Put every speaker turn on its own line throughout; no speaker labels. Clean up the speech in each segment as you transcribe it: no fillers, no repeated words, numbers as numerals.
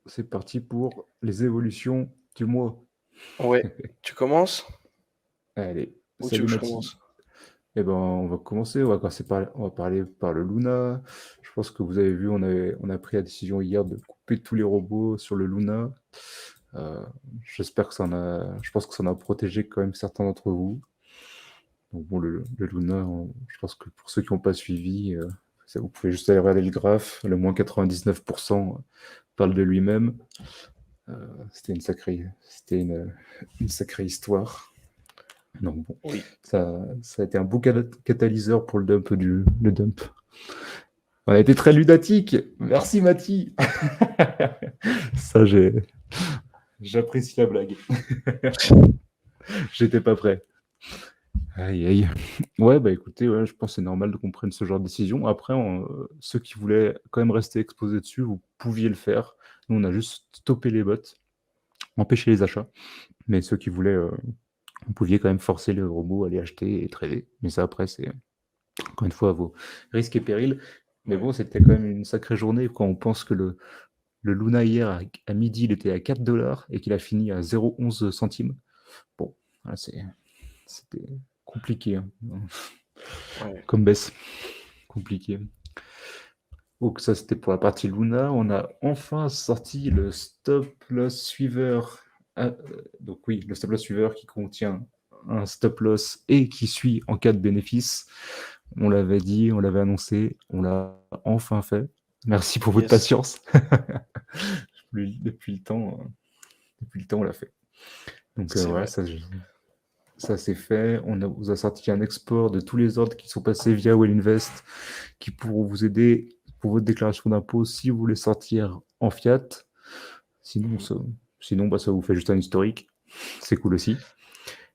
c'est parti pour les évolutions du mois.
Ouais, tu commences?
Allez,
Ou tu veux
salut
que je
Mathis.
commence?
Eh ben, on va commencer. On va parler par le Luna. Je pense que vous avez vu, on a pris la décision hier de couper tous les robots sur le Luna. Euh, je pense que ça en a protégé quand même certains d'entre vous. Donc bon, le Luna, je pense que pour ceux qui n'ont pas suivi, vous pouvez juste aller regarder le graphe. Le moins 99% parle de lui-même. C'était une sacrée histoire. Donc bon,
Oui.
ça a été un beau catalyseur pour le dump. On a été très lunatique. Merci Mathis. Ça, j'apprécie la blague. J'étais pas prêt. Aïe, aïe. Ouais, bah écoutez, ouais, je pense que c'est normal qu'on prenne ce genre de décision. Après, ceux qui voulaient quand même rester exposés dessus, vous pouviez le faire. Nous, on a juste stoppé les bots, empêché les achats. Mais ceux qui voulaient, vous pouviez quand même forcer le robot à aller acheter et trader. Mais ça, après, c'est encore une fois à vos risques et périls. Mais
Ouais.
bon, c'était quand même une sacrée journée quand on pense que le Luna hier à midi, il était à 4 dollars et qu'il a fini à 0,11 centimes. Bon, voilà, c'était compliqué, hein,
Ouais.
comme baisse. Compliqué. Donc ça, c'était pour la partie Luna. On a enfin sorti le Stop Loss Suiveur. Donc oui, le Stop Loss Suiveur qui contient un stop loss et qui suit en cas de bénéfice. On l'avait dit, on l'avait annoncé, on l'a enfin fait. Merci pour votre
Yes.
patience. Depuis le temps, on l'a fait. Donc
C'est
voilà,
vrai.
ça c'est fait. Vous a sorti un export de tous les ordres qui sont passés via Wellinvest qui pourront vous aider pour votre déclaration d'impôt si vous voulez sortir en fiat. Sinon,
Mhm.
ça vous fait juste un historique. C'est cool aussi.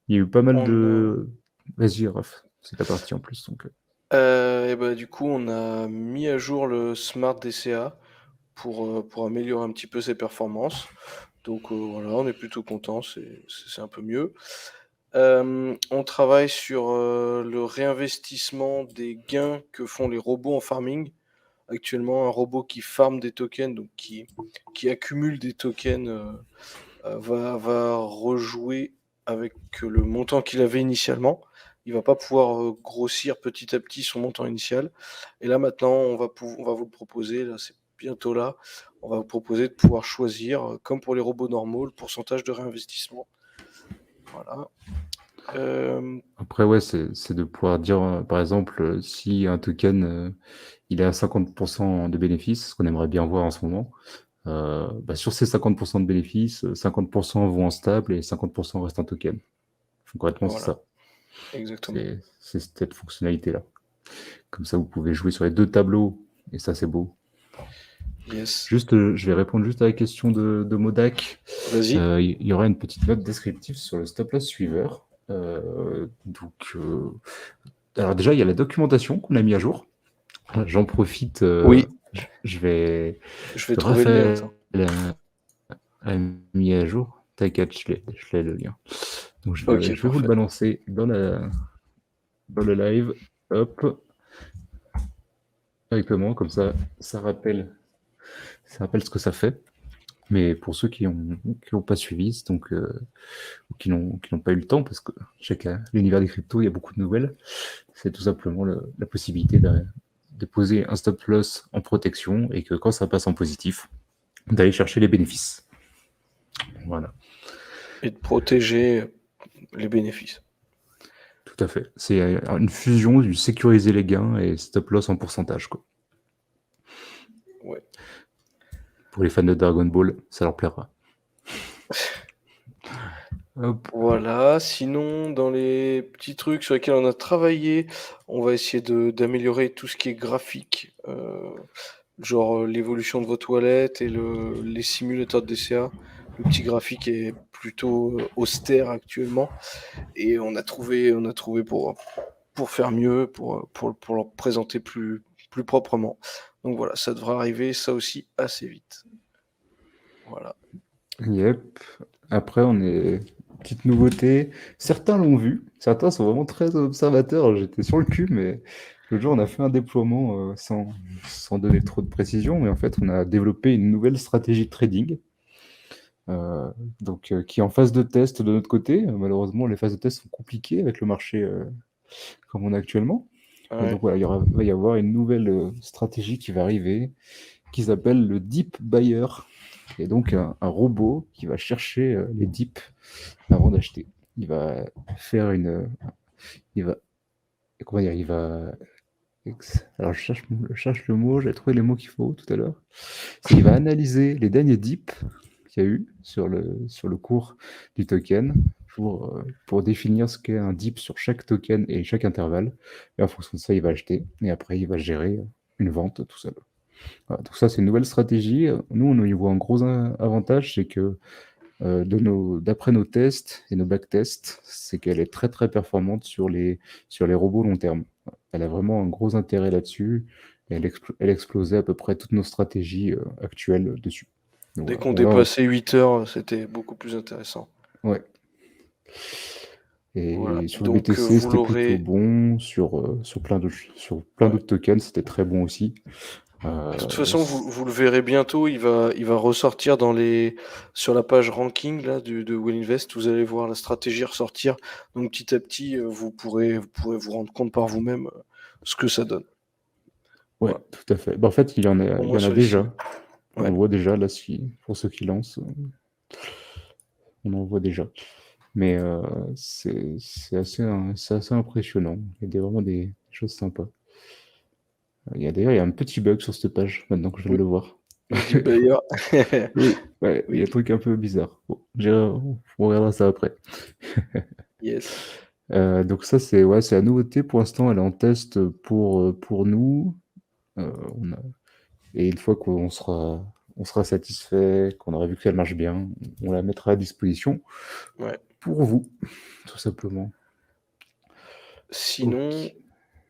Il y a eu pas mal
On a...
de. Vas-y, Raph, c'est ta partie en plus. Donc,
et bah, du coup, on a mis à jour le Smart DCA pour améliorer un petit peu ses performances. Donc voilà, on est plutôt content, c'est un peu mieux. On travaille sur le réinvestissement des gains que font les robots en farming. Actuellement, un robot qui farme des tokens, donc qui accumule des tokens, va rejouer avec le montant qu'il avait initialement. Il va pas pouvoir grossir petit à petit son montant initial. Et là maintenant, on va vous le proposer, là c'est bientôt là, on va vous proposer de pouvoir choisir, comme pour les robots normaux, le pourcentage de réinvestissement. Voilà.
après, ouais, c'est de pouvoir dire, par exemple, si un token il est à 50% de bénéfices, ce qu'on aimerait bien voir en ce moment, bah, sur ces 50% de bénéfices, 50% vont en stable et 50% restent en token. Concrètement, c'est
Voilà,
ça.
exactement.
C'est cette fonctionnalité-là. Comme ça, vous pouvez jouer sur les deux tableaux, et ça, c'est beau.
Yes.
Juste, je vais répondre juste à la question de Modak.
Vas-y.
Il y aura une petite note descriptive sur le stop loss suiveur. Alors déjà, il y a la documentation qu'on a mis à jour. J'en profite,
Oui,
je vais...
je vais trouver le lien.
Raphaël
Attends.
a mis à jour. T'inquiète, je l'ai le lien. Donc
Ok,
je vais vous le
parfait.
balancer dans le live. Hop, directement, comme ça rappelle ce que ça fait. Mais pour ceux qui ont pas suivi, donc, ou qui n'ont pas eu le temps, parce que je sais qu'à l'univers des cryptos, il y a beaucoup de nouvelles, c'est tout simplement la possibilité de poser un stop loss en protection et que quand ça passe en positif, d'aller chercher les bénéfices. Voilà,
Et de protéger les bénéfices.
tout à fait. C'est une fusion du sécuriser les gains et stop loss en pourcentage, quoi.
Ouais.
Pour les fans de Dragon Ball, ça leur plaira. Hop.
Voilà, sinon dans les petits trucs sur lesquels on a travaillé, on va essayer d'améliorer tout ce qui est graphique, genre l'évolution de votre wallet et les simulateurs de DCA. Le petit graphique est plutôt austère actuellement et on a trouvé pour faire mieux, pour le présenter plus proprement. Donc voilà, ça devrait arriver ça aussi assez vite. Voilà.
Yep. Après, on est. Petite nouveauté. Certains l'ont vu, certains sont vraiment très observateurs. J'étais sur le cul, mais L'autre jour, on a fait un déploiement sans donner trop de précision, mais en fait, on a développé une nouvelle stratégie de trading, euh, qui est en phase de test de notre côté. Malheureusement, les phases de test sont compliquées avec le marché comme on a actuellement. Et
Ouais.
donc voilà, va y avoir une nouvelle stratégie qui va arriver, qui s'appelle le Deep Buyer, qui est donc un robot qui va chercher les dips avant d'acheter. Il va faire il va, comment dire, il va alors, je cherche le mot, j'ai trouvé les mots qu'il faut tout à l'heure. Il va analyser les derniers dips qu'il y a eu sur le cours du token pour définir ce qu'est un dip sur chaque token et chaque intervalle. Et en fonction de ça, il va acheter. Et après, il va gérer une vente tout seul. Voilà, donc ça, c'est une nouvelle stratégie. Nous, on y voit un gros avantage, c'est que d'après nos tests et nos backtests, c'est qu'elle est très très performante sur les robots long terme. Elle a vraiment un gros intérêt là-dessus. Et elle explosait à peu près toutes nos stratégies actuelles dessus. Donc
Dès
voilà.
qu'on
Bon, là,
dépassait 8 heures, c'était beaucoup plus intéressant.
ouais.
Voilà.
Et sur le
Donc,
BTC,
vous
c'était plutôt
l'aurez.
bon. Sur plein
Ouais.
d'autres tokens, c'était très bon aussi.
De toute
Euh,
façon, vous le verrez bientôt, il va ressortir sur la page ranking là, de Willinvest. Vous allez voir la stratégie ressortir. Donc petit à petit, vous pourrez vous rendre compte par vous-même ce que ça donne.
ouais,
Voilà.
tout à fait. Bah, en fait,
Au
il y
moins
en a
sur les cibles.
déjà. On
Ouais.
le voit déjà là, pour ceux qui lancent, on en voit déjà. Mais c'est assez impressionnant. Il y a vraiment des choses sympas. D'ailleurs, il y a un petit bug sur cette page, maintenant que je viens de
Oui,
le voir.
le deep buyer.
Oui, ouais, il y a un
Oui,
truc un peu bizarre. Bon, on regardera ça après.
yes.
Donc ça, c'est ouais, c'est la nouveauté. Pour l'instant, elle est en test pour nous. On a- Et une fois on sera satisfait, qu'on aura vu qu'elle marche bien, on la mettra à disposition
Ouais.
pour vous, tout simplement.
Sinon,
Ok.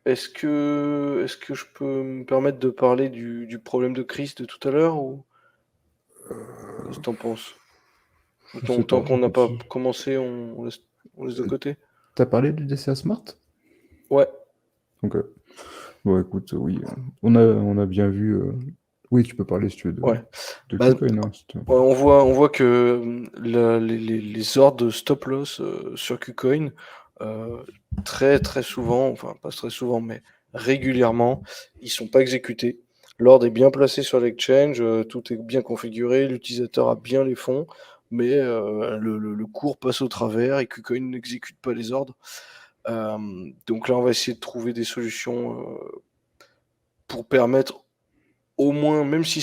est-ce que je peux me permettre de parler du problème de crise de tout à l'heure ou qu'est-ce que t'en penses? Ou
Je sais
tant
pas,
qu'on n'a
écoute.
pas commencé, on laisse de côté?
T'as parlé du DCA Smart?
Ouais,
Donc, bon, écoute, oui, on a bien vu. Oui, tu peux parler si tu veux
ouais.
de
Bah,
KuCoin, hein, si tu veux.
ouais, on voit que les ordres de stop loss sur KuCoin, euh, très très souvent, enfin pas très souvent, mais régulièrement, ils sont pas exécutés. L'ordre est bien placé sur l'exchange, tout est bien configuré, l'utilisateur a bien les fonds, mais le cours passe au travers et KuCoin n'exécute pas les ordres. Donc là, on va essayer de trouver des solutions pour permettre au moins, même si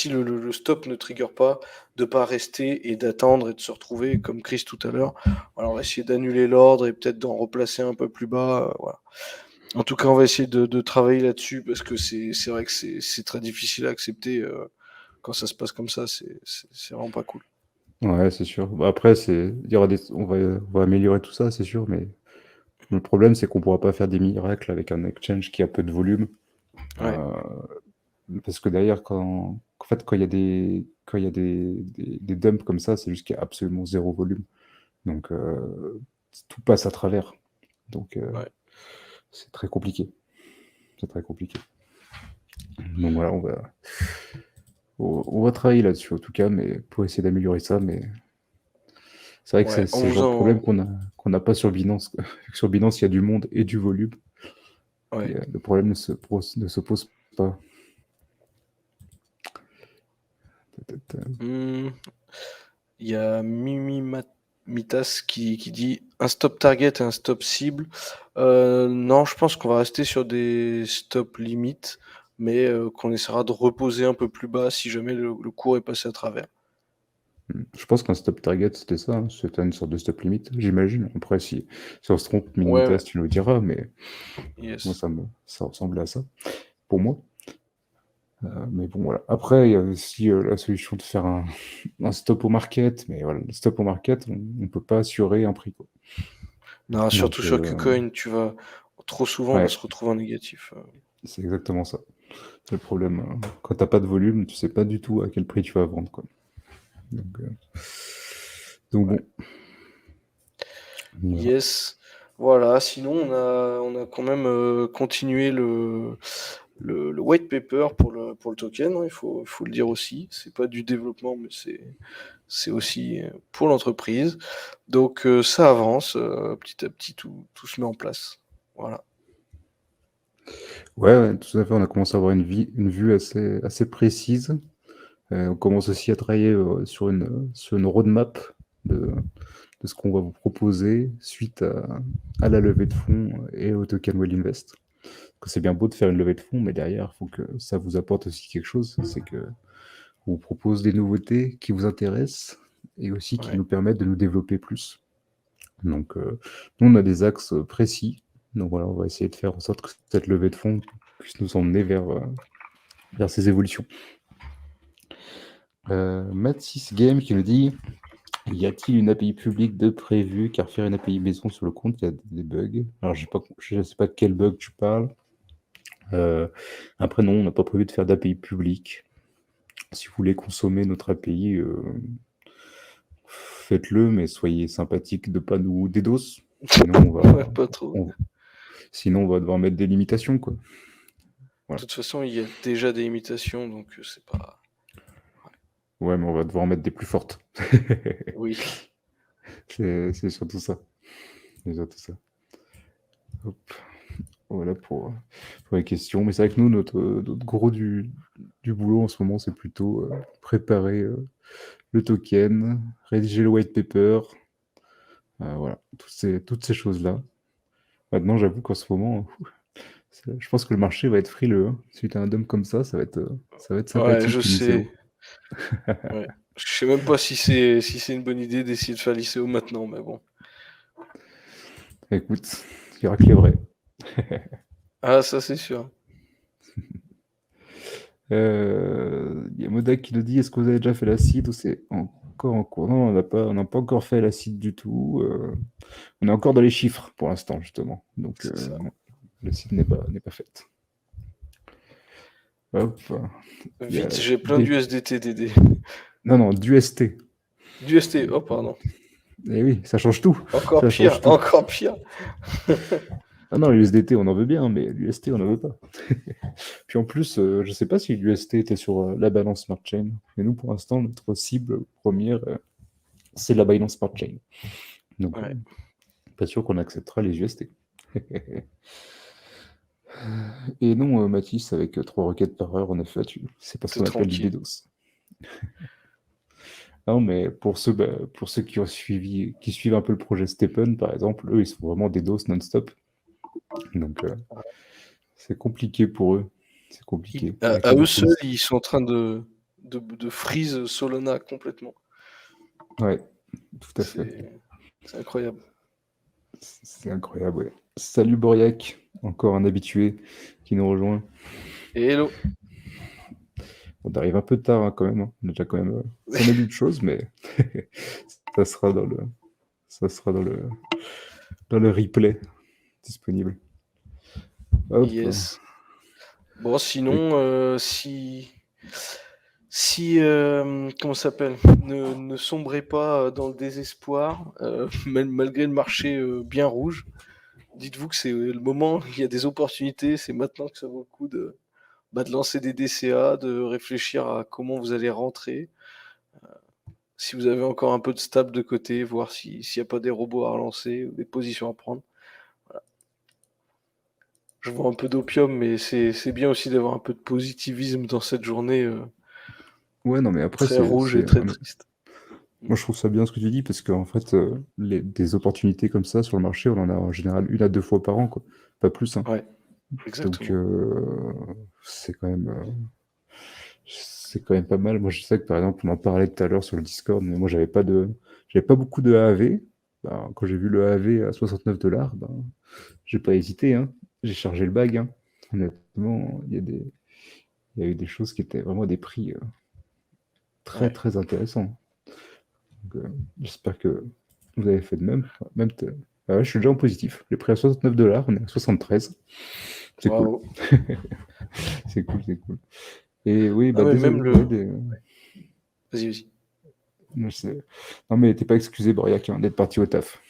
le stop ne trigger pas, de pas rester et d'attendre et de se retrouver comme Chris tout à l'heure. Voilà, on va essayer d'annuler l'ordre et peut-être d'en replacer un peu plus bas. Voilà. En tout cas, on va essayer de travailler là-dessus parce que c'est vrai que c'est très difficile à accepter quand ça se passe comme ça. C'est vraiment pas cool.
Ouais, c'est sûr. Bah, après, on va améliorer tout ça, c'est sûr, mais le problème, c'est qu'on pourra pas faire des miracles avec un exchange qui a peu de volume.
Ouais,
Euh, Parce que derrière, en fait, quand il y a des dumps comme ça, c'est juste qu'il y a absolument zéro volume. Donc, tout passe à travers. Donc,
ouais,
c'est très compliqué. C'est très compliqué. Donc voilà, on va travailler là-dessus, en tout cas, mais pour essayer d'améliorer ça. Mais c'est vrai que
ouais. En
c'est le
vous
genre de problème
en,
qu'on n'a pas sur Binance, quoi. Sur Binance, il y a du monde et du volume.
ouais.
Le problème ne se pose pas.
Hmm, Il y a Mitas qui dit un stop target et un stop cible. Non, je pense qu'on va rester sur des stop limites, mais qu'on essaiera de reposer un peu plus bas si jamais le cours est passé à travers.
Je pense qu'un stop target, c'était ça, hein. C'était une sorte de stop limit, j'imagine. Après, si on se trompe,
Ouais, ouais,
Minimitas, tu nous le diras, mais moi,
yes.
ça ressemble à ça, pour moi. Mais bon, voilà. Après, il y a aussi la solution de faire un stop au market, mais voilà, le stop au market, on ne peut pas assurer un prix, quoi.
Non, surtout
Donc,
sur KuCoin, trop souvent, on va
ouais,
se retrouver en négatif.
c'est exactement ça. C'est le problème, hein. Quand t'as pas de volume, tu sais pas du tout à quel prix tu vas vendre, quoi. Donc, donc
Ouais.
bon, voilà.
Yes. Voilà, sinon on a quand même continué le white paper pour le token, hein, faut le dire aussi. C'est pas du développement, mais c'est aussi pour l'entreprise. Donc ça avance, petit à petit, tout se met en place. Voilà.
Ouais, ouais, tout à fait. On a commencé à avoir une vue assez précise. On commence aussi à travailler sur une roadmap de, de ce qu'on va vous proposer suite à la levée de fonds et au token Well Invest. Que c'est bien beau de faire une levée de fonds, mais derrière, il faut que ça vous apporte aussi quelque chose. C'est que on vous propose des nouveautés qui vous intéressent et aussi qui
Ouais.
nous permettent de nous développer plus. Donc, nous, on a des axes précis. Donc voilà, on va essayer de faire en sorte que cette levée de fonds puisse nous emmener vers ces évolutions. Mathis Game qui nous dit: y a-t-il une API publique de prévu, car faire une API maison sur le compte, il y a des bugs. Alors, je ne sais pas de quel bug tu parles. Après, non, on n'a pas prévu de faire d'API publique. Si vous voulez consommer notre API, faites-le, mais soyez sympathique de pas nous DDoS. Sinon,
Ouais, pas trop.
sinon, on va devoir mettre des limitations, quoi.
De
Voilà.
toute façon, il y a déjà des imitations, donc c'est pas.
Ouais, mais on va devoir mettre des plus fortes.
Oui.
C'est surtout ça. C'est surtout ça. Hop. Voilà pour les questions. Mais c'est vrai que nous, notre gros du boulot en ce moment, c'est plutôt préparer le token, rédiger le white paper, voilà, toutes ces choses-là. Maintenant, j'avoue qu'en ce moment, je pense que le marché va être frileux, hein. Suite à un DOM comme ça va être
Ouais, je
sympathique,
sais.
l'ICO.
Ouais. Je sais même pas si c'est une bonne idée d'essayer de faire l'ICO maintenant, mais bon.
Écoute, il y aura que les vrais.
Ah, ça c'est sûr.
Il y a Modak qui nous dit: est-ce que vous avez déjà fait l'acide ou c'est encore en cours? Non, on n'a pas encore fait l'acide du tout. On est encore dans les chiffres pour l'instant, justement. Donc,
C'est ça.
non, l'acide n'est pas faite. Hop. Il y a
Vite, j'ai plein
des...
d'USDT DD.
Non, non, du ST.
D'UST, oh pardon.
Eh oui, ça change tout.
Encore
Ça
pire,
change tout.
encore pire.
Ah non, l'USDT, on en veut bien, mais l'UST, on n'en veut pas. Puis en plus, je sais pas si l'UST était sur la Binance Smart Chain. Mais nous, pour l'instant, notre cible première, c'est la Binance Smart Chain. Donc,
Ouais,
pas sûr qu'on acceptera les UST. Et non, Mathis, avec 3 requêtes par heure, en effet, c'est pas ce
t'es
qu'on appelle du
tranquille.
DDoS. Non, mais pour ceux qui suivent un peu le projet Steppen, par exemple, eux, ils sont vraiment DDoS non-stop. Donc, c'est compliqué pour eux. C'est compliqué. Avec
À
la
eux seuls,
police.
ils sont en train de freeze Solana complètement.
Ouais, tout à fait.
C'est incroyable.
C'est incroyable, ouais. Salut Boriac, encore un habitué qui nous rejoint.
Et hello.
On arrive un peu tard hein, quand même, hein. On a déjà quand même 5 minutes de choses, mais ça sera dans le, ça sera dans le replay disponible. Hop.
Yes. Bon,
Et-
sinon, si comment ça s'appelle, ne sombrez pas dans le désespoir, malgré le marché bien rouge. Dites-vous que c'est le moment, il y a des opportunités, c'est maintenant que ça vaut le coup de lancer des DCA, de réfléchir à comment vous allez rentrer. Si vous avez encore un peu de stable de côté, voir s'il n'y a pas des robots à relancer ou des positions à prendre. Je vois un peu d'opium, mais c'est bien aussi d'avoir un peu de positivisme dans cette journée
Ouais, non, mais après,
très rouge et très triste.
moi je trouve ça bien ce que tu dis, parce qu'en fait, des opportunités comme ça sur le marché, on en a en général 1 à 2 fois par an, quoi. Pas plus, hein.
Ouais,
Donc,
exactement.
c'est quand même. C'est quand même pas mal. Moi, je sais que par exemple, on en parlait tout à l'heure sur le Discord, mais moi, j'avais pas beaucoup de AAV. Ben, quand j'ai vu le AAV à 69 $, ben, j'ai pas hésité, hein. J'ai chargé le bag, hein. Honnêtement, il y a eu des choses qui étaient vraiment à des prix très,
Ouais.
très intéressants. Donc, j'espère que vous avez fait de même. Même ah ouais, je suis déjà en positif. J'ai pris à 69 $, on est à 73. C'est cool.
Bravo.
C'est cool, c'est cool. Et oui,
Ah,
bah
mais même
désolé,
le.
ouais,
Vas-y, vas-y.
non, mais t'es pas excusé, Boriac, hein, d'être parti au taf.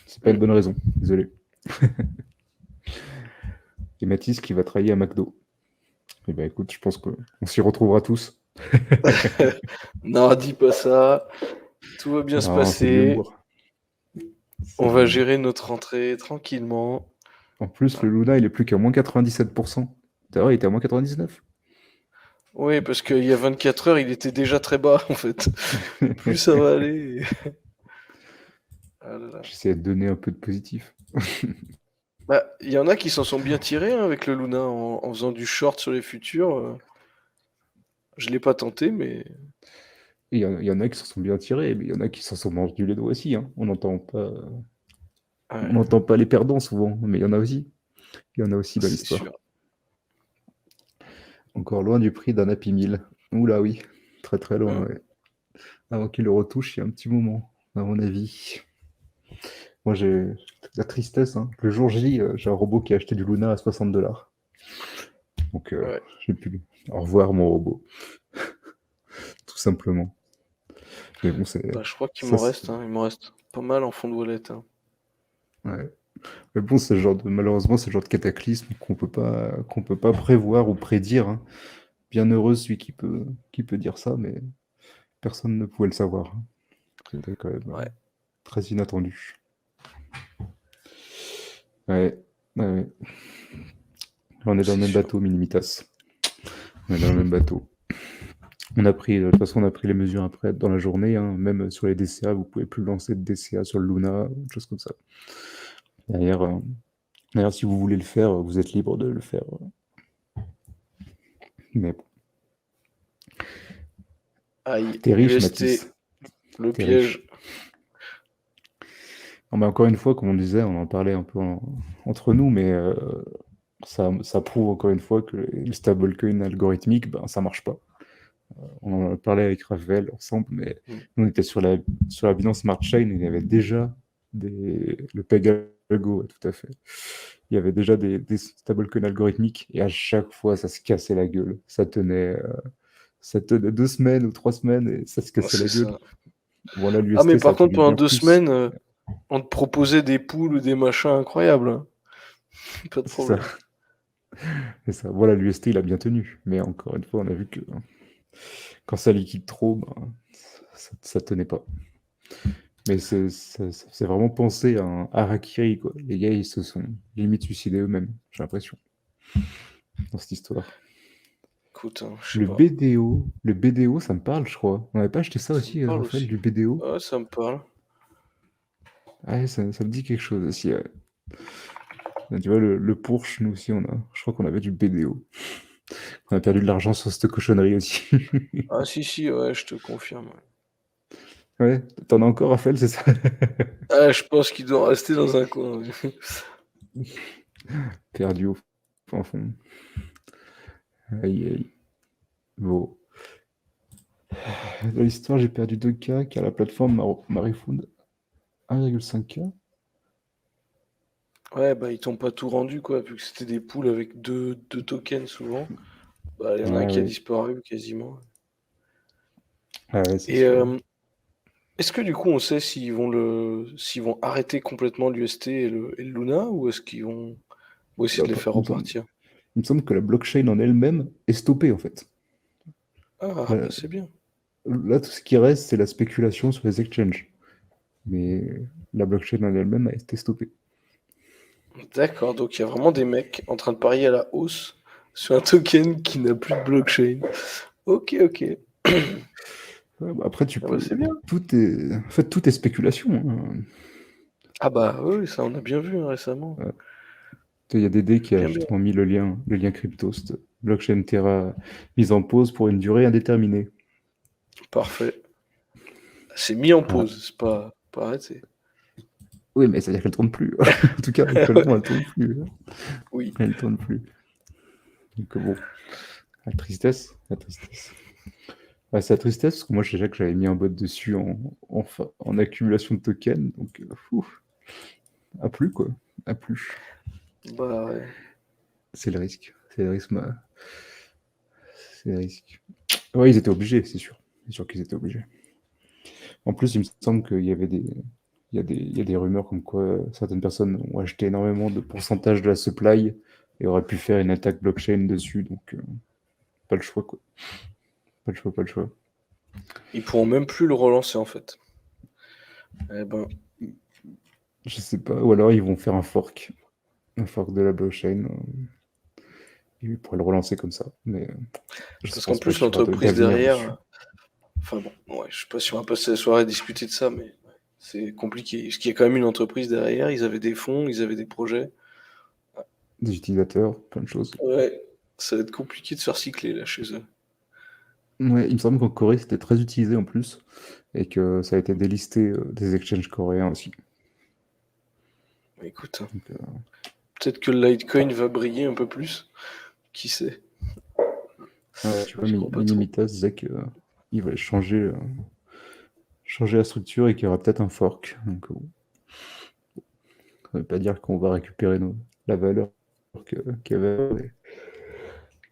C'est pas une bonne raison, désolé. Et Mathis qui va travailler à McDo. Eh ben écoute, je pense qu'on s'y retrouvera tous.
Non, dis pas ça. Tout va bien se
Non, c'est de
passer.
l'humour. C'est
On
de
va
l'humour.
gérer notre rentrée tranquillement.
En plus, le Luna, il est plus qu'à moins 97%. D'ailleurs, il était à moins 99.
Oui, parce qu'il y a 24 heures, il était déjà très bas, en fait. Plus ça va aller. Ah là là.
J'essaie de donner un peu de positif.
Bah, il y en a qui s'en sont bien tirés hein, avec le Luna en faisant du short sur les futurs. Je l'ai pas tenté, mais
Et il y en a qui s'en sont bien tirés, mais il y en a qui s'en sont mordus les doigts aussi, hein. On
ouais,
n'entend pas les perdants souvent, mais il y en a aussi. Il y en a aussi dans
c'est
l'histoire.
sûr.
Encore loin du prix d'un Happy Meal. Oula oui, très très loin,
Hein.
ouais. Avant qu'il le retouche, il y a un petit moment, à mon avis. Moi, j'ai la tristesse, hein. Le jour J, j'ai un robot qui a acheté du Luna à 60 $. Donc,
Ouais.
j'ai pu au revoir mon robot, tout simplement. Mais bon,
Bah, je crois qu'il
ça,
m'en
c'est-
reste, hein. Il m'en reste pas mal en fond de wallet, hein.
ouais. Mais bon, malheureusement, c'est le genre de cataclysme qu'on peut pas prévoir ou prédire, hein. Bien heureux celui qui peut dire ça, mais personne ne pouvait le savoir, hein. C'était quand même
Ouais.
très inattendu. Ouais, ouais, ouais. On est dans le
C'est
même
sûr.
bateau, Minimitas. On est dans le même bateau. De toute façon, on a pris les mesures après dans la journée, hein. Même sur les DCA, vous pouvez plus lancer de DCA sur le Luna, des choses comme ça. Derrière, d'ailleurs, si vous voulez le faire, vous êtes libre de le faire. Mais bon,
Aïe,
t'es riche,
UST,
Mathis.
le
T'es riche.
piège.
Non, mais encore une fois, comme on disait, on en parlait un peu entre nous, mais ça prouve encore une fois que le stablecoin algorithmique, ben, ça marche pas. On en a parlé avec Raphaël ensemble, mais
Mm.
nous, on était sur la Binance Smart Chain et il y avait déjà le peg algo, ouais, tout à fait. Il y avait déjà des stablecoins algorithmiques et à chaque fois, ça se cassait la gueule. Ça tenait 2 semaines ou 3 semaines et ça se cassait la
C'est
gueule.
ça.
Voilà,
Ah, mais
l'UST, ça a
par contre,
tenu
pendant
bien
deux
plus.
semaines, on te proposait des poules ou des machins incroyables, hein. Pas de
C'est ça,
problème.
c'est ça. Voilà, l'UST, il a bien tenu. Mais encore une fois, on a vu que quand ça liquide trop, ben, ça tenait pas. Mais c'est vraiment pensé à un harakiri, quoi. Les gars, ils se sont limite suicidés eux-mêmes, j'ai l'impression, dans cette histoire.
Écoute, hein, je sais
Le
pas.
BDO, le BDO, ça me parle, je crois. On n'avait pas acheté ça
Ça me
aussi,
parle
Raphaël,
aussi.
du BDO?
Ouais, ça me parle.
Ah, ouais, ça me dit quelque chose aussi, ouais. Tu vois, le Porsche, nous aussi, je crois qu'on avait du BDO. On a perdu de l'argent sur cette cochonnerie aussi.
Ah si, si, ouais, je te confirme. Ouais.
Ouais, t'en as encore, Raphaël, c'est ça?
Ah, je pense qu'il doit rester dans un coin. Ouais.
Perdu au fin fond. Aïe, aïe. Bon. Dans l'histoire, j'ai perdu 2K, car la plateforme m'a refund 1,5K.
Ouais, bah ils t'ont pas tout rendu, quoi, vu que c'était des poules avec deux tokens souvent. Bah, il y en a un
Ah
qui a
ouais,
disparu quasiment.
ah ouais, c'est
Et
sûr.
est-ce que du coup on sait s'ils vont arrêter complètement l'UST et le Luna ou est-ce qu'ils vont essayer
Bah,
de les faire repartir?
il me semble que la blockchain en elle-même est stoppée, en fait.
Ah, bah
Là,
c'est bien.
là, tout ce qui reste, c'est la spéculation sur les exchanges. Mais la blockchain en elle-même a été stoppée.
D'accord, donc il y a vraiment des mecs en train de parier à la hausse sur un token qui n'a plus de blockchain. Ok, ok.
Ouais, bah, après, tu
Ah bah
peux.
c'est bien.
En fait, tout est spéculation, hein.
Ah bah oui, ça on a bien vu hein, récemment.
Ouais. Il y a Dédé qui a
Bien, bien.
justement mis le lien crypto, cette blockchain Terra mise en pause pour une durée indéterminée.
Parfait. C'est mis en
Voilà.
pause, c'est pas arrêté.
Oui, mais ça veut dire qu'elle tourne plus. En tout cas, actuellement, elle tourne plus, hein.
Oui.
Elle tourne plus. Donc bon, la tristesse, la tristesse. Ouais, c'est la tristesse, parce que moi, déjà que j'avais mis un bot dessus en accumulation de tokens, donc, à plus, quoi. À plus.
Bah ouais.
C'est le risque. C'est le risque. C'est le risque. Ouais, ils étaient obligés, c'est sûr. C'est sûr qu'ils étaient obligés. En plus, il me semble qu'il y avait il y a des rumeurs comme quoi certaines personnes ont acheté énormément de pourcentage de la supply et auraient pu faire une attaque blockchain dessus. Donc, pas le choix, quoi. Pas le choix, pas le choix.
Ils pourront même plus le relancer en fait. Eh ben,
Je sais pas. Ou alors ils vont faire un fork. Un fork de la blockchain. Et ils pourraient le relancer comme ça. Mais je
parce qu'en
pense pas
plus
qu'il y aura
l'entreprise
d'avenir dessus.
derrière, enfin bon, ouais, je sais pas si on va passer la soirée à discuter de ça, mais ouais, c'est compliqué. Parce qu'il y a quand même une entreprise derrière, ils avaient des fonds, ils avaient des projets.
Des utilisateurs, plein de choses.
Ouais, ça va être compliqué de se faire cycler là chez eux.
Ouais, il me semble qu'en Corée, c'était très utilisé en plus. Et que ça a été délisté des exchanges coréens aussi.
Écoute,
Donc,
peut-être que le Litecoin va briller un peu plus. Qui sait?
ouais, tu vois,
J'y crois pas trop.
Minimitas disait qu'il va changer la structure et qu'il y aura peut-être un fork. Donc, ça veut pas dire qu'on va récupérer la valeur qu'il y avait. Mais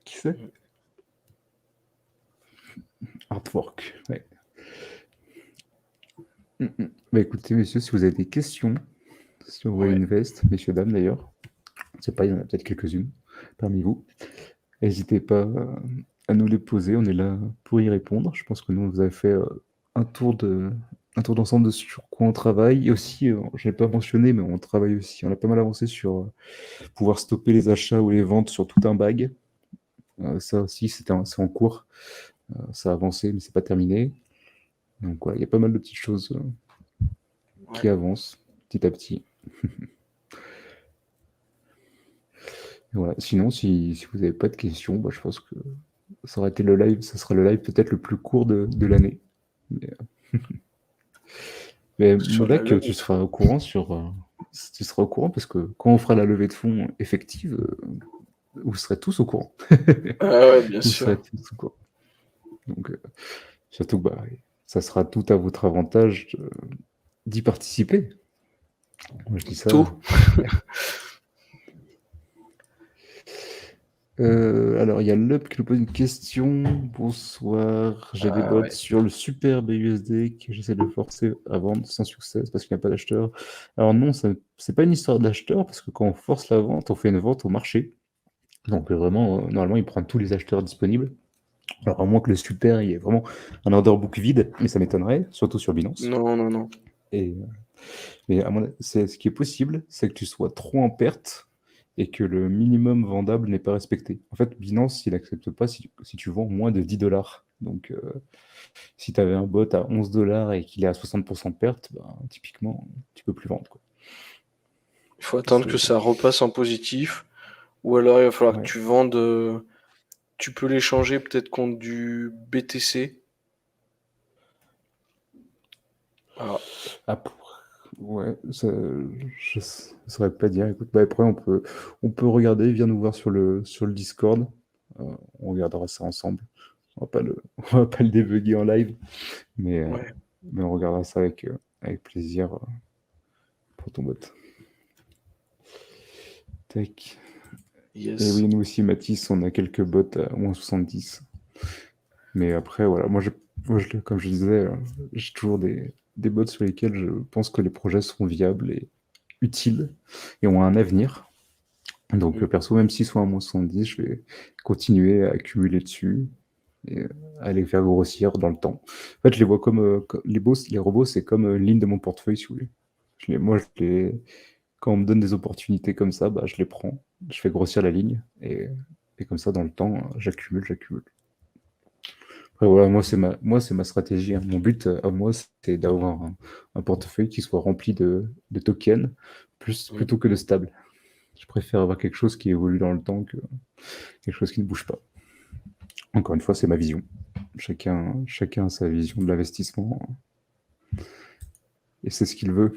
qui sait? Hard fork. Ouais. Bah écoutez, messieurs, si vous avez des questions sur
Ouais.
Invest, messieurs, dames d'ailleurs, je sais pas, il y en a peut-être quelques-unes parmi vous. N'hésitez pas à nous les poser, on est là pour y répondre. Je pense que nous, on vous a fait un tour de, un tour d'ensemble de sur quoi on travaille. Et aussi, je n'ai pas mentionné, mais on travaille aussi. On a pas mal avancé sur pouvoir stopper les achats ou les ventes sur tout un bag. Ça aussi, c'est en cours. Ça a avancé, mais c'est pas terminé. Donc voilà, il y a pas mal de petites choses qui
Ouais.
avancent petit à petit. Et voilà. Sinon, si vous n'avez pas de questions, bah, je pense que ça aurait été le live, ça sera le live peut-être le plus court de l'année. Mais, mais
Sur la
Modak,
levée de fonds.
tu seras au courant parce que quand on fera la levée de fonds effective, vous serez tous au courant.
Ah ouais, bien
Vous serez
sûr.
tous au courant. Donc, surtout, bah, ça sera tout à votre avantage d'y participer. Moi, je dis ça.
Tout.
Alors, il y a Lup qui nous pose une question. Bonsoir. J'ai des
Ah
bots
ouais.
sur le super BUSD que j'essaie de forcer à vendre sans succès c'est parce qu'il n'y a pas d'acheteur. Alors non, c'est pas une histoire d'acheteur parce que quand on force la vente, on fait une vente au marché. Donc vraiment, normalement, il prend tous les acheteurs disponibles. Alors à moins que le super, il y ait vraiment un order book vide, mais ça m'étonnerait, surtout sur Binance.
Non, non, non.
Et, mais ce qui est possible, c'est que tu sois trop en perte et que le minimum vendable n'est pas respecté. En fait, Binance, il n'accepte pas si tu vends moins de 10 dollars. Donc, si tu avais un bot à 11 dollars et qu'il est à 60% de perte, ben, typiquement, tu peux plus vendre, quoi.
Il faut attendre que
C'est...
ça repasse en positif. Ou alors il va falloir que
Ouais.
tu vendes. Tu peux l'échanger peut-être contre du BTC. Ah,
Ah, ouais, je ne saurais pas dire. Écoute, bah, après, on peut regarder. Viens nous voir sur le Discord. On regardera ça ensemble. On va pas le débugger en live, mais, euh,
ouais.
mais on regardera ça avec plaisir pour ton bot. Tac. Et
Yes.
oui, nous aussi, Mathis, on a quelques bots à moins 70. Mais après, voilà, comme je disais, j'ai toujours des bots sur lesquels je pense que les projets seront viables et utiles et ont un avenir. Donc,
Mm.
perso, même s'ils sont à moins 70, je vais continuer à accumuler dessus et à les faire grossir dans le temps. En fait, je les vois comme les robots, c'est comme une ligne de mon portefeuille, si vous voulez. Moi, quand on me donne des opportunités comme ça, bah, je les prends, je fais grossir la ligne et comme ça, dans le temps, j'accumule, j'accumule. Après, voilà, moi, c'est ma stratégie, hein. Mon but à moi, c'est d'avoir un portefeuille qui soit rempli de tokens
Mm.
plutôt que de stables. Je préfère avoir quelque chose qui évolue dans le temps que quelque chose qui ne bouge pas. Encore une fois, c'est ma vision. Chacun a sa vision de l'investissement et c'est ce qu'il veut.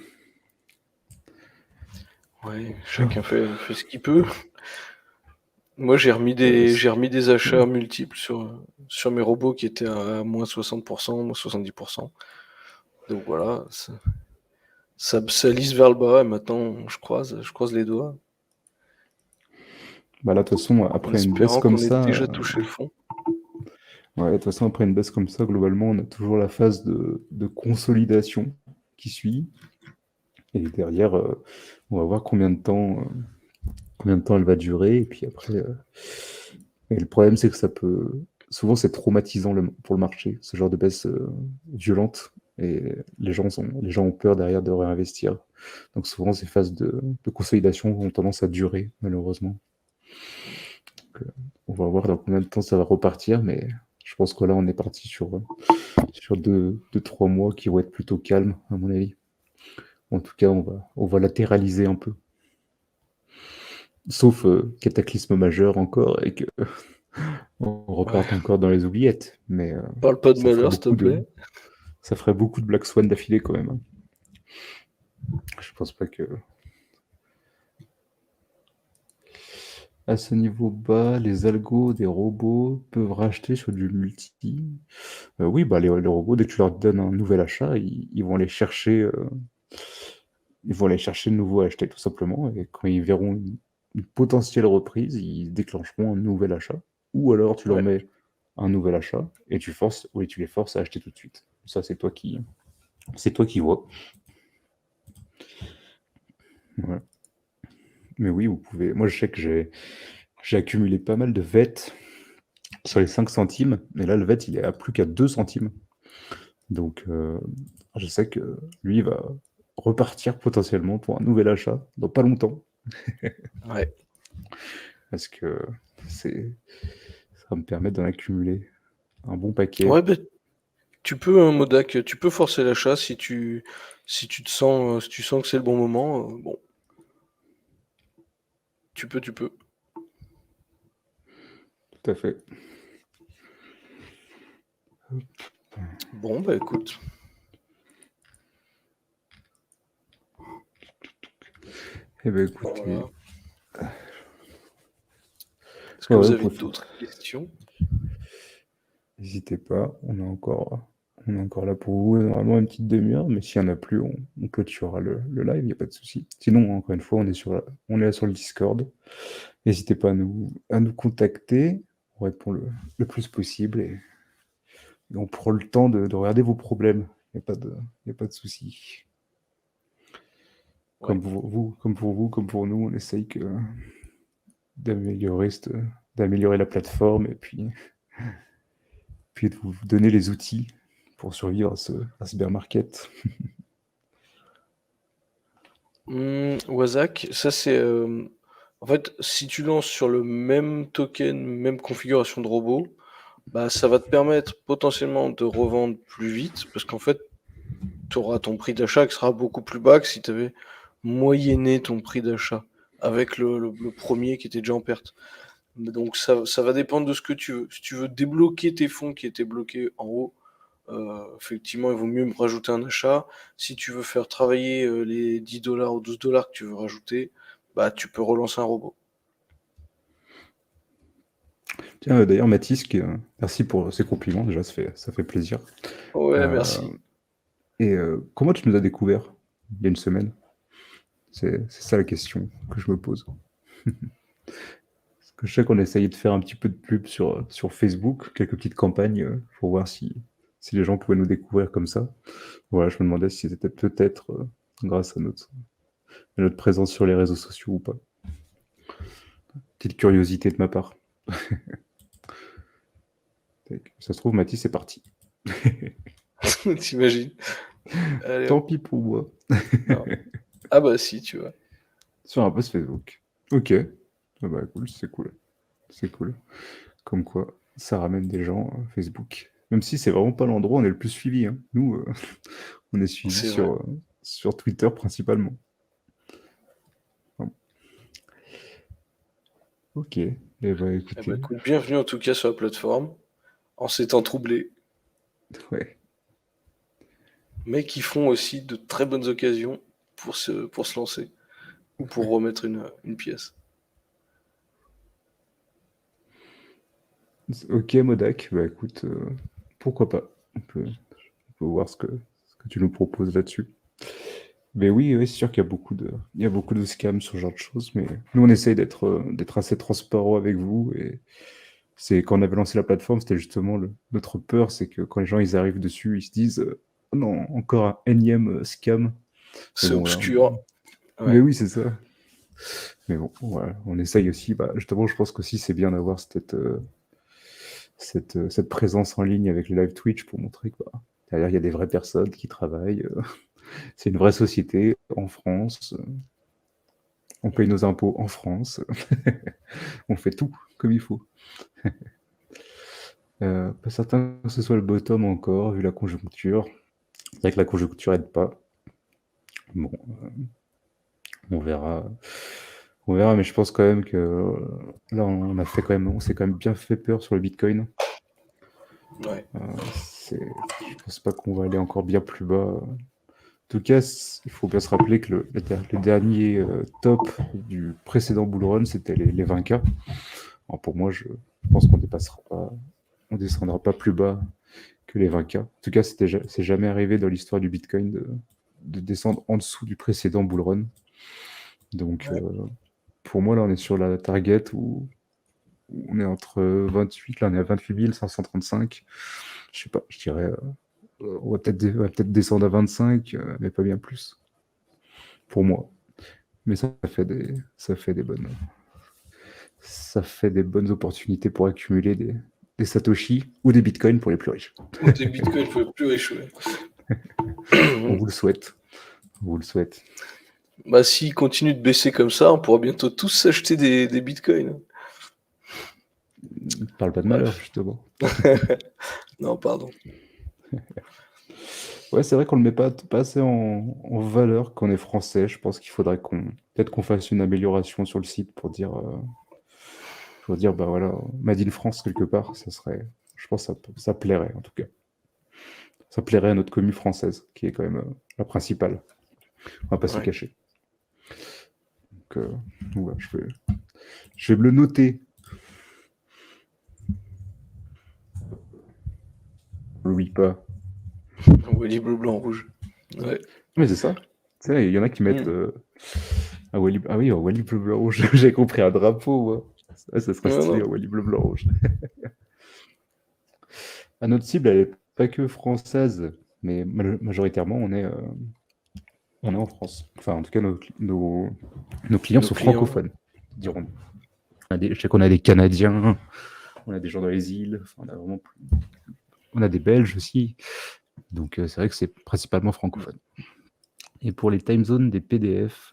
Ouais,
Ah,
chacun fait ce qu'il peut. Moi,
euh,
j'ai remis des
ouais.
achats multiples sur mes robots qui étaient à moins 60%, moins 70%. Donc voilà, ça lisse vers le bas et maintenant je croise les doigts
Bah là, de toute façon,
en
après une baisse
espérant
comme
qu'on ait
ça,
déjà touché le fond.
ouais, de toute façon, après une baisse comme ça, globalement, on a toujours la phase de consolidation qui suit. Et derrière, on va voir combien de temps elle va durer. Et puis après, et le problème, c'est que ça peut. Souvent, c'est traumatisant pour le marché, ce genre de baisse violente. Et les gens ont peur derrière de réinvestir. Donc souvent, ces phases de consolidation ont tendance à durer, malheureusement. Donc, on va voir dans combien de temps ça va repartir, mais je pense que là, on est parti sur 2, 3 mois qui vont être plutôt calmes, à mon avis. En tout cas, on va latéraliser un peu. Sauf cataclysme majeur encore et que on
Ouais.
reparte encore dans les oubliettes. Mais
Parle pas de
ça ferait
malheur, s'il te
beaucoup de,
plaît.
ça ferait beaucoup de Black Swan d'affilée quand même, hein. Je pense pas que à ce niveau bas, les algos des robots peuvent racheter sur du multi. Oui, bah les robots, dès que tu leur donnes un nouvel achat, ils vont aller chercher, de nouveau à acheter tout simplement. Et quand ils verront une potentielle reprise, ils déclencheront un nouvel achat. Ou alors tu leur
Ouais.
mets un nouvel achat et tu les forces à acheter tout de suite. Ça, c'est toi qui vois. Voilà. Mais oui, vous pouvez. Moi, je sais que j'ai accumulé pas mal de VET sur les 5 centimes, mais là, le VET, il est à plus qu'à 2 centimes. Donc, je sais que lui, il va repartir potentiellement pour un nouvel achat dans pas longtemps,
Ouais.
parce que c'est, ça va me permettre d'en accumuler un bon paquet.
Ouais, bah, tu peux, hein, Modak, tu peux forcer l'achat si tu sens que c'est le bon moment. Bon, tu peux.
Tout à fait.
Bon, bah écoute.
Eh ben écoutez,
Voilà. Est-ce que
ouais,
vous
vous
avez
pouvez
d'autres questions?
n'hésitez pas, on est encore là pour vous, normalement une petite demi-heure, mais s'il n'y en a plus, on clôturera le live, il n'y a pas de souci. Sinon, encore une fois, on est là sur le Discord. N'hésitez pas à nous contacter, on répond le plus possible et on prend le temps de regarder vos problèmes. Il n'y a pas il y a pas de souci.
Ouais.
Comme pour vous, comme pour nous, on essaye d'améliorer d'améliorer la plateforme et puis de vous donner les outils pour survivre à ce bear market.
Wazak, ça c'est en fait, si tu lances sur le même token, même configuration de robot, bah ça va te permettre potentiellement de revendre plus vite parce qu'en fait, tu auras ton prix d'achat qui sera beaucoup plus bas que si tu avais moyenné ton prix d'achat avec le premier qui était déjà en perte. Donc ça va dépendre de ce que tu veux. Si tu veux débloquer tes fonds qui étaient bloqués en haut, effectivement, il vaut mieux me rajouter un achat. Si tu veux faire travailler les 10 dollars ou 12 dollars que tu veux rajouter, bah tu peux relancer un robot.
Tiens, d'ailleurs, Mathis, merci pour ces compliments, déjà, ça fait plaisir.
Ouais,
Euh,
merci.
et comment tu nous as découvert il y a une semaine? C'est ça la question que je me pose. Parce que je sais qu'on essayait de faire un petit peu de pub sur Facebook, quelques petites campagnes pour voir si les gens pouvaient nous découvrir comme ça. Voilà, je me demandais si c'était peut-être grâce à notre présence sur les réseaux sociaux ou pas. Petite curiosité de ma part. Ça se trouve, Mathis est parti.
T'imagines? Allez
Tant
hop.
pis pour moi.
Non. Ah bah si, tu vois.
Sur un post Facebook. Ok. Ah bah cool, c'est cool. C'est cool. Comme quoi, ça ramène des gens Facebook. Même si c'est vraiment pas l'endroit où on est le plus suivi, hein. Nous, on est suivi
C'est vrai.
sur Twitter principalement. Bon. Ok. Eh bah
Eh bah
écoutez,
écoute, bienvenue en tout cas sur la plateforme, en ces temps troublés,
ouais.
mais qui font aussi de très bonnes occasions pour se lancer ou pour remettre une pièce.
Ok, Modak, bah écoute, pourquoi pas. On peut voir ce que tu nous proposes là-dessus. Mais oui, oui, c'est sûr qu'il y a il y a beaucoup de scams sur ce genre de choses, mais nous on essaye d'être assez transparent avec vous et c'est quand on avait lancé la plateforme, c'était justement notre peur, c'est que quand les gens ils arrivent dessus, ils se disent oh non, encore un énième scam. Mais
C'est
bon, là,
obscur.
mais
Ouais.
oui, c'est ça. Mais bon, voilà, on essaye aussi. Bah, justement, je pense qu'aussi c'est bien d'avoir cette présence en ligne avec les live Twitch pour montrer que bah, derrière, il y a des vraies personnes qui travaillent. C'est une vraie société en France. On paye nos impôts en France. On fait tout comme il faut. Pas certain que ce soit le bottom encore, vu la conjoncture. C'est vrai que la conjoncture aide pas. Bon, on verra. On verra, mais je pense quand même que là, on s'est quand même bien fait peur sur le Bitcoin.
Ouais.
Je pense pas qu'on va aller encore bien plus bas. En tout cas, il faut bien se rappeler que le dernier top du précédent bull run, c'était les 20K. Alors pour moi, je pense qu'on dépassera pas, on descendra pas plus bas que les 20K. En tout cas, c'est jamais arrivé dans l'histoire du Bitcoin de descendre en dessous du précédent bull run. Donc,
Ouais.
pour moi, là, on est sur la target où on est entre 28, là, on est à 28 535. Je sais pas, je dirais, on va peut-être descendre à 25, mais pas bien plus. Pour moi. Mais ça fait des bonnes opportunités pour accumuler des Satoshi ou des Bitcoins pour les plus riches.
Ou des bitcoins ne peuvent plus échouer.
On vous le souhaite. On vous le souhaite.
Bah, s'ils continuent de baisser comme ça, on pourra bientôt tous s'acheter des bitcoins.
Parle pas de malheur,
Bref.
justement.
Non, pardon.
Ouais, c'est vrai qu'on le met pas assez en valeur qu'on est français. Je pense qu'il faudrait peut-être qu'on fasse une amélioration sur le site pour dire bah voilà, Made in France quelque part. Je pense que ça plairait en tout cas. Ça plairait à notre commu française, qui est quand même la principale. On va pas se le
Ouais.
cacher. Donc, ouais, je vais me le noter. Louis pas.
Wally bleu, blanc, rouge. Ouais.
Mais c'est ça. Tu sais, il y en a qui mettent
Mm.
ah oui, un Wally bleu blanc rouge. J'ai compris un drapeau, moi. Ça serait
Ouais,
stylé,
non.
un Wally bleu blanc rouge. Notre cible, elle est pas que française, mais majoritairement, on est en France. Enfin, en tout cas, nos clients
Nos
sont
clients.
francophones, dirons-nous. Je sais qu'on a des Canadiens, on a des gens dans les îles, enfin, on a des Belges aussi. Donc, c'est vrai que c'est principalement francophone. Et pour les time zones des PDF,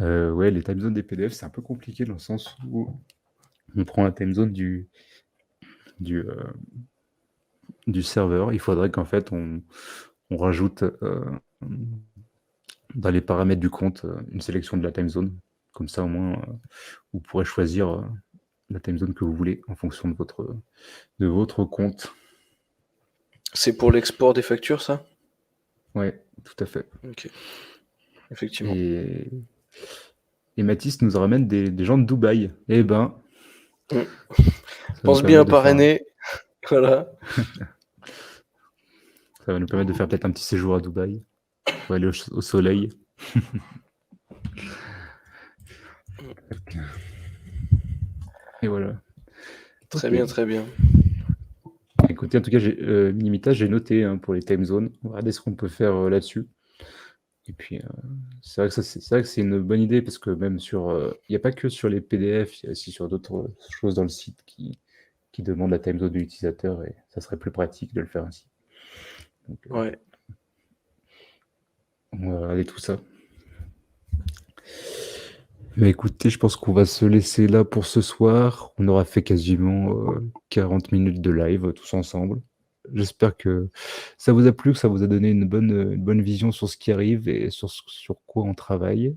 ouais, les time zones des PDF, c'est un peu compliqué dans le sens où on prend la time zone du, euh, du serveur. Il faudrait qu'en fait, on rajoute dans les paramètres du compte une sélection de la time zone. Comme ça, au moins, vous pourrez choisir la time zone que vous voulez en fonction de votre compte.
C'est pour l'export des factures, ça?
Ouais, tout à fait.
Ok. Effectivement.
Et, et Mathis nous ramène des gens de Dubaï. Eh ben,
Mm.
ça va nous
Pense bien
permettre
à
de faire
parrainer. Voilà.
ça va nous permettre de faire peut-être un petit séjour à Dubaï pour aller au soleil. Et voilà.
Très
Ok.
bien, très bien.
Écoutez, en tout cas, Minimita, j'ai noté hein, pour les time zones. On va regarder ce qu'on peut faire là-dessus. Et puis, c'est vrai que c'est vrai que c'est une bonne idée parce que même il n'y a pas que sur les PDF, il y a aussi sur d'autres choses dans le site qui demandent la time zone de l'utilisateur et ça serait plus pratique de le faire ainsi. Donc,
Ouais.
on va regarder tout ça. Mais écoutez, je pense qu'on va se laisser là pour ce soir. On aura fait quasiment 40 minutes de live tous ensemble. J'espère que ça vous a plu, que ça vous a donné une bonne vision sur ce qui arrive et sur quoi on travaille.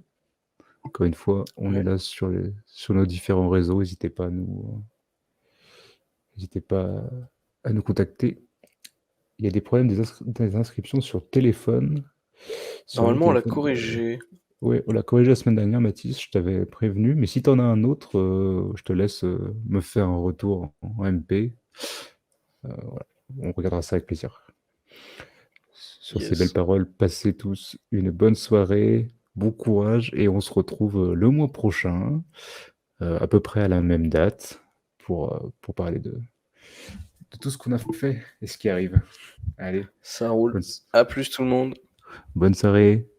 Encore une fois, on est
Ouais.
là sur nos différents réseaux. N'hésitez pas à nous contacter. Il y a des problèmes des inscriptions sur téléphone. Sur le
Normalement, on l'a
téléphone.
corrigé.
Ouais, on l'a corrigé la semaine dernière, Mathis, je t'avais prévenu. Mais si tu en as un autre, je te laisse me faire un retour en MP. Voilà. On regardera ça avec plaisir. Sur ces belles
Yes.
paroles, passez tous une bonne soirée, bon courage et on se retrouve le mois prochain, à peu près à la même date, pour parler de tout ce qu'on a fait et ce qui arrive. Allez,
Ça roule.
bonne,
À plus tout le monde.
bonne soirée.